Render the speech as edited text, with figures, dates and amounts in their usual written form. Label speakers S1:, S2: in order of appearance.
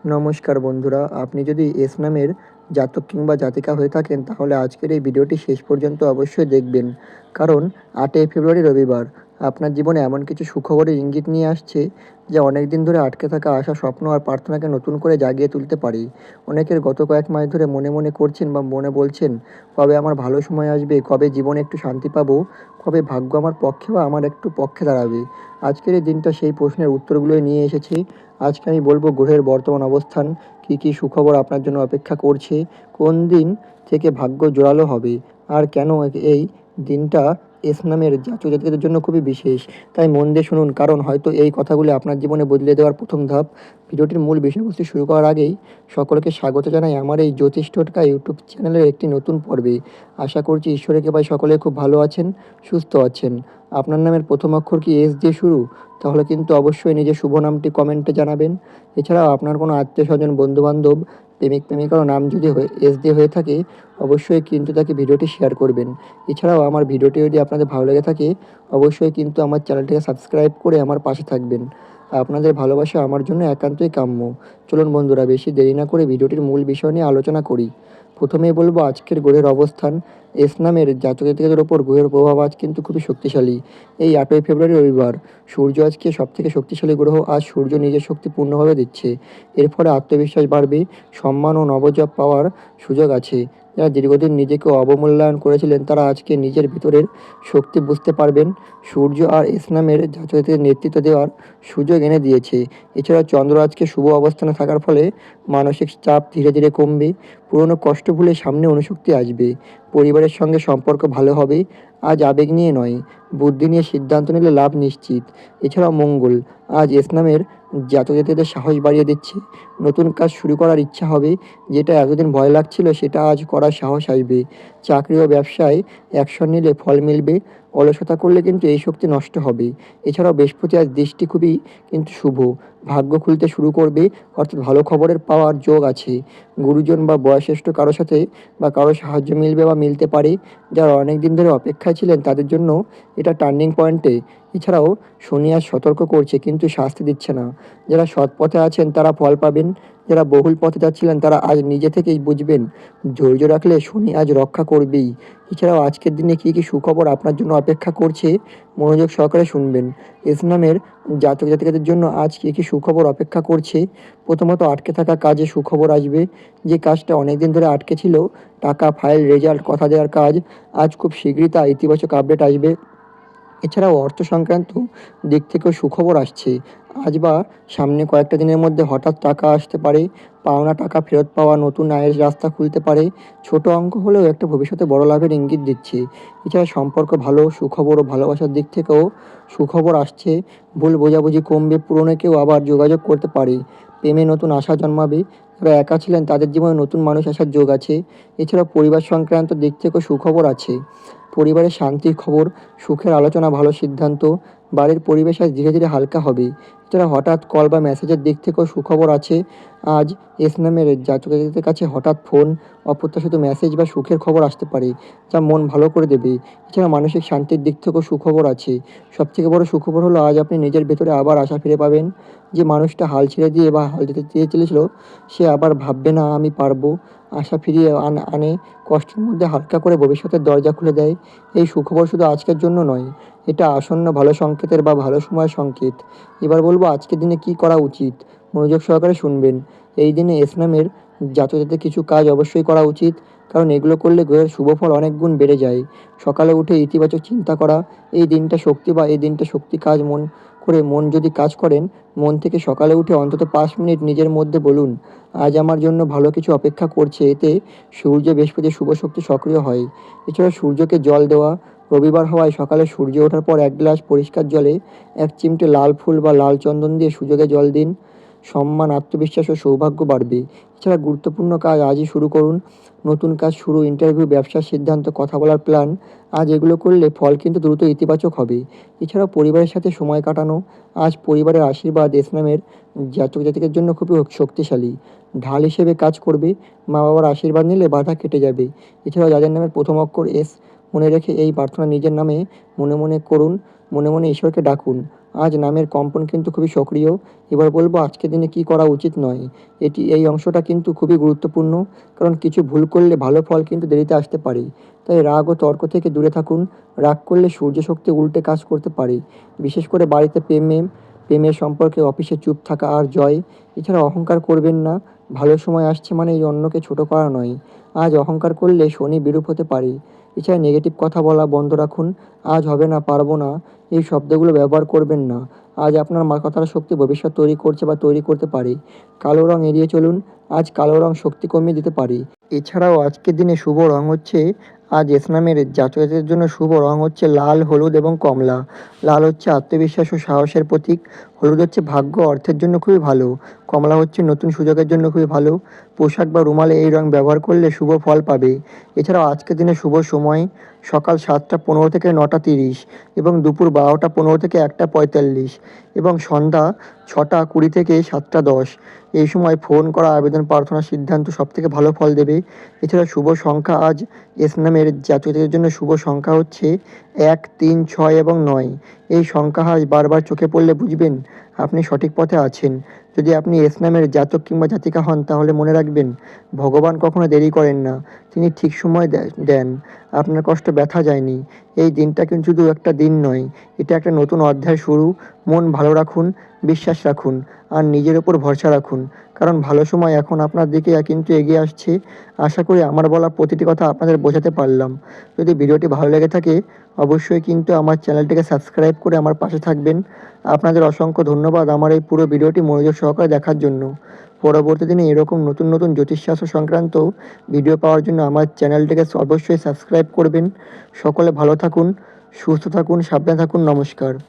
S1: নমস্কার বন্ধুরা, আপনি যদি এস নামের জাতক কিংবা জাতিকা হয়ে থাকেন তাহলে আজকের এই ভিডিওটি শেষ পর্যন্ত অবশ্যই দেখবেন। কারণ 8ই ফেব্রুয়ারি রবিবার আপনার জীবনে এমন কিছু সুখবরের ইঙ্গিত নিয়ে আসছে যা অনেক দিন ধরে আটকে থাকা আশা, স্বপ্ন আর প্রার্থনাকে নতুন করে জাগিয়ে তুলতে পারে। অনেকের গত কয়েক মাস ধরে মনে মনে করছেন বা মনে বলছেন, কবে আমার ভালো সময় আসবে, কবে জীবনে একটু শান্তি পাবো, কবে ভাগ্য আমার পক্ষে বা আমার একটু পক্ষে দাঁড়াবে। আজকের এই দিনটা সেই প্রশ্নের উত্তরগুলোই নিয়ে এসেছে। আজকে আমি বলবো গ্রহের বর্তমান অবস্থান, কী কী সুখবর আপনার জন্য অপেক্ষা করছে, কোন দিন থেকে ভাগ্য জোরালো হবে, আর কেন এই দিনটা এস নামের জাতক জাতিকাদের জন্য খুবই বিশেষ। তাই মন দিয়ে শুনুন, কারণ হয়তো এই কথাগুলি আপনার জীবনে বদলে দেওয়ার প্রথম ধাপ। ভিডিওটির মূল বিষয়বস্তু শুরু করার আগেই সকলকে স্বাগত জানাই আমার এই জ্যোতিষ টোটকা ইউটিউব চ্যানেলের একটি নতুন পর্বে। আশা করছি ঈশ্বরের কৃপায় সকলে খুব ভালো আছেন, সুস্থ আছেন। আপনার নামের প্রথম অক্ষর কি এস দিয়ে শুরু? তাহলে কিন্তু অবশ্যই নিজের শুভ নামটি কমেন্টে জানাবেন। এছাড়াও আপনার কোনো আত্মীয়স্বজন, বন্ধুবান্ধব, প্রেমিক প্রেমিকারও নাম যদি এস দিয়ে হয়ে থাকে অবশ্যই কিন্তু তাকে ভিডিওটি শেয়ার করবেন। এছাড়াও আমার ভিডিওটি যদি আপনাদের ভালো লেগে থাকে অবশ্যই কিন্তু আমার চ্যানেলটিকে সাবস্ক্রাইব করে আমার পাশে থাকবেন। আপনাদের ভালোবাসা আমার জন্য একান্তই কাম্য। চলুন বন্ধুরা, বেশি দেরি না করে ভিডিওটির মূল বিষয় নিয়ে আলোচনা করি। প্রথমেই বলবো আজকের গ্রহের অবস্থান। এস নামের জাতক জাতিকাদের ওপর গ্রহের প্রভাব আজ কিন্তু খুবই শক্তিশালী। এই 8ই ফেব্রুয়ারি রবিবার সূর্য আজকে সবথেকে শক্তিশালী গ্রহ। আজ সূর্য নিজের শক্তি পূর্ণভাবে দিচ্ছে। এর ফলে আত্মবিশ্বাস বাড়বে, সম্মান ও নবজব পাওয়ার সুযোগ আছে। যারা দীর্ঘদিন নিজেকে অবমূল্যায়ন করেছিলেন তারা আজকে নিজের ভিতরের শক্তি বুঝতে পারবেন। সূর্য আর এস নামের জাতকদের নেতৃত্ব দেওয়ার সুযোগ এনে দিয়েছে। এছাড়া চন্দ্র আজকে শুভ অবস্থানে থাকার ফলে মানসিক চাপ ধীরে ধীরে কমবে, পুরনো কষ্ট ভুলে সামনে অনুশক্তি আসবে। পরিবারের সঙ্গে সম্পর্ক ভালো হবে। আজ আবেগ নিয়ে নয়, বুদ্ধি নিয়ে সিদ্ধান্ত নিলে লাভ নিশ্চিত। এছাড়াও মঙ্গল আজ এস নামের জাতক জাতিকাদের সাহস বাড়িয়ে দিচ্ছে। নতুন কাজ শুরু করার ইচ্ছা হবে, যেটা এতদিন ভয় লাগছিল সেটা আজ করার সাহস আসবে। চাকরি ও ব্যবসায় অ্যাকশন নিলে ফল মিলবে। অলসতা করলে কিন্তু এই শক্তি নষ্ট হবে। এছাড়াও বৃহস্পতি আজ দৃষ্টি খুবই কিন্তু শুভ, ভাগ্য খুলতে শুরু করবে, অর্থাৎ ভালো খবরের পাওয়ার যোগ আছে। গুরুজন বা বয়োজ্যেষ্ঠ কারো সাথে বা কারো সাহায্য মিলবে বা মিলতে পারে। যারা অনেক দিন ধরে অপেক্ষায় ছিলেন তাদের জন্য এটা টার্নিং পয়েন্টে। এছাড়াও শনি আজ সতর্ক করছে কিন্তু শাস্তি দিচ্ছে না। যারা সৎ পথে আছেন তারা ফল পাবেন। যারা বহুল পথে যাচ্ছিলেন তারা আজ নিজে থেকেই বুঝবেন, ধৈর্য রাখলে শনি আজ রক্ষা করবেই। এছাড়াও আজকের দিনে কী কী সুখবর আপনার জন্য অপেক্ষা করছে মনোযোগ সহকারে শুনবেন। এস নামের জাতক জাতিকাদের জন্য আজ কী কী সুখবর অপেক্ষা করছে। প্রথমত, আটকে থাকা কাজে সুখবর আসবে। যে কাজটা অনেক দিন ধরে আটকে ছিল, টাকা, ফাইল, রেজাল্ট, কথা দেওয়ার কাজ, আজ খুব শীঘ্রই তা ইতিবাচক আপডেট আসবে। এছাড়াও অর্থ সংক্রান্ত দিক থেকেও সুখবর আসছে। আজ বা সামনে কয়েকটা দিনের মধ্যে হঠাৎ টাকা আসতে পারে। পাওনা টাকা ফেরত পাওয়া, নতুন আয়ের রাস্তা খুলতে পারে। ছোট অঙ্ক হলেও একটা ভবিষ্যতে বড় লাভের ইঙ্গিত দিচ্ছে। এছাড়া সম্পর্ক ভালো, সুখবর ও ভালোবাসার দিক থেকেও সুখবর আসছে। ভুল বোঝাবুঝি কমবে, পুরনো কেউ আবার যোগাযোগ করতে পারে। প্রেমে নতুন আশা জন্মাবে। যারা একা ছিলেন তাদের জীবনে নতুন মানুষ আসার যোগ আছে। এছাড়া পরিবার সংক্রান্ত দিক থেকেও সুখবর আছে। পরিবারের শান্তির খবর, সুখের আলোচনা, ভালো সিদ্ধান্ত। বাড়ির পরিবেশ আজ ধীরে ধীরে হালকা হবে। এছাড়া হঠাৎ কল বা মেসেজের দিক থেকেও সুখবর আছে। আজ এস নামের জাতকদের কাছে হঠাৎ ফোন, অপ্রত্যাশিত মেসেজ বা সুখের খবর আসতে পারে, যা মন ভালো করে দেবে। এছাড়া মানসিক শান্তির দিক থেকেও সুখবর আছে। সবথেকে বড় সুখবর হলো আজ আপনি নিজের ভেতরে আবার আশা ফিরে পাবেন। যে মানুষটা হাল ছেড়ে দিয়ে বা হাল দিতে চেয়েছিল সে আবার ভাববে না আমি পারবো। আশা ফিরিয়ে আনে, কষ্টের মধ্যে হালকা করে ভবিষ্যতের দরজা খুলে দেয়। এই সুখবর শুধু আজকের জন্য নয়, এটা আসন্ন ভালো সংকেতের বা ভালো সময়ের সংকেত। এবার বলবো আজকের দিনে কি করা উচিত, মনোযোগ সহকারে শুনবেন। এই দিনে এস নামের জাতকদের কিছু কাজ অবশ্যই করা উচিত, কারণ এগুলো করলে গ্রহের শুভ ফল অনেক গুণ বেড়ে যায়। সকালে উঠে ইতিবাচক চিন্তা করা। এই দিনটা শক্তি কাজ মন যদি কাজ করেন, মন থেকে সকালে উঠে অন্তত 5 মিনিট নিজের মধ্যে বলুন, আজ আমার জন্য ভালো কিছু অপেক্ষা করছে। এতে সূর্য, বৃহস্পতি শুভ শক্তি সক্রিয় হয়। এছাড়া সূর্যকে জল দেওয়া। রবিবার হওয়ায় সকালে সূর্য ওঠার পর 1 গ্লাস পরিষ্কার জলে 1 চিমটে লাল ফুল বা লাল চন্দন দিয়ে সূর্যকে জল দিন। সম্মান, আত্মবিশ্বাস ও সৌভাগ্য বাড়বে। এছাড়া গুরুত্বপূর্ণ কাজ আজই শুরু করুন। নতুন কাজ শুরু, ইন্টারভিউ, ব্যবসার সিদ্ধান্ত, কথা বলার প্ল্যান, আজ এগুলো করলে ফল কিন্তু দ্রুত ইতিবাচক হবে। এছাড়াও পরিবারের সাথে সময় কাটানো। আজ পরিবারের আশীর্বাদ এস নামের জাতক জাতিকের জন্য খুবই শক্তিশালী, ঢাল হিসেবে কাজ করবে। মা বাবার আশীর্বাদ নিলে বাধা কেটে যাবে। এছাড়াও যাদের নামের প্রথম অক্ষর এস, মনে রেখে এই প্রার্থনা নিজের নামে মনে মনে করুন, মনে মনে ঈশ্বরকে ডাকুন। আজ নামের কম্পন কিন্তু খুবই সক্রিয়। এবার বলবো আজকের দিনে কী করা উচিত নয়। এই অংশটা কিন্তু খুবই গুরুত্বপূর্ণ, কারণ কিছু ভুল করলে ভালো ফল কিন্তু দেরিতে আসতে পারে। তাই রাগ ও তর্ক থেকে দূরে থাকুন। রাগ করলে সূর্য শক্তি উল্টে কাজ করতে পারে, বিশেষ করে বাড়িতে প্রেমের সম্পর্কে, অফিসে চুপ থাকা আর জয়। এছাড়া অহংকার করবেন না। ভালো সময় আসছে মানে এই অন্যকে ছোট করা নয়। আজ অহংকার করলে শনি বিরূপ হতে পারে। এছাড়া নেগেটিভ কথা বলা বন্ধ রাখুন। আজ হবে না, পারবো না, এই শব্দগুলো ব্যবহার করবেন না। আজ আপনার কথার শক্তি ভবিষ্যৎ তৈরি করছে বা তৈরি করতে পারে। কালো রং এড়িয়ে চলুন। আজ কালো রং শক্তি কমিয়ে দিতে পারে। এছাড়াও আজকের দিনে শুভ রং হচ্ছে, আজ এস নামের জাতকদের জন্য শুভ রং হচ্ছে লাল, হলুদ এবং কমলা। লাল হচ্ছে আত্মবিশ্বাস ও সাহসের প্রতীক। হলুদ হচ্ছে ভাগ্য অর্থের জন্য খুবই ভালো। কমলা হচ্ছে নতুন সুযোগের জন্য খুবই ভালো। পোশাক বা রুমালে এই রং ব্যবহার করলে শুভ ফল পাবে। এছাড়াও আজকের দিনে শুভ সময় সকাল 7টা 15 থেকে 9টা 30 এবং দুপুর 12টা 15 থেকে 1টা 45 এবং সন্ধ্যা 6টা 20 থেকে 7টা 10। এই সময় ফোন করা, আবেদন, প্রার্থনার সিদ্ধান্ত সবথেকে ভালো ফল দেবে। এছাড়া শুভ সংখ্যা আজ এস নামের জাতকদের জন্য শুভ সংখ্যা হচ্ছে 1, 3, 6 এবং 9। এই সংখ্যা আজ বারবার চোখে পড়লে বুঝবেন আপনি সঠিক পথে আছেন। যদি আপনি এস নামের জাতক কিংবা জাতিকা হন তাহলে মনে রাখবেন, ভগবান কখনো দেরি করেন না, তিনি ঠিক সময় দেন। আপনার কষ্ট ব্যথা যায়নি। এই দিনটা কিন্তু শুধু একটা দিন নয়, এটা একটা নতুন অধ্যায় শুরু। মন ভালো রাখুন, বিশ্বাস রাখুন আর নিজের ওপর ভরসা রাখুন, কারণ ভালো সময় এখন আপনার দিকে কিন্তু এগিয়ে আসছে। আশা করি আমার বলা প্রতিটি কথা আপনাদের বোঝাতে পারলাম। যদি ভিডিওটি ভালো লেগে থাকে অবশ্যই কিন্তু আমার চ্যানেলটিকে সাবস্ক্রাইব করে আমার পাশে থাকবেন। আপনাদের অসংখ্য ধন্যবাদ আমার এই পুরো ভিডিওটি মনোযোগ সহকারে দেখার জন্য। পরবর্তী দিনে এরকম নতুন নতুন জ্যোতিষশাস্ত্র সংক্রান্ত ভিডিও পাওয়ার জন্য আমার চ্যানেলটিকে অবশ্যই সাবস্ক্রাইব করবেন। সকলে ভালো থাকুন, সুস্থ থাকুন, সাবধানে থাকুন। নমস্কার।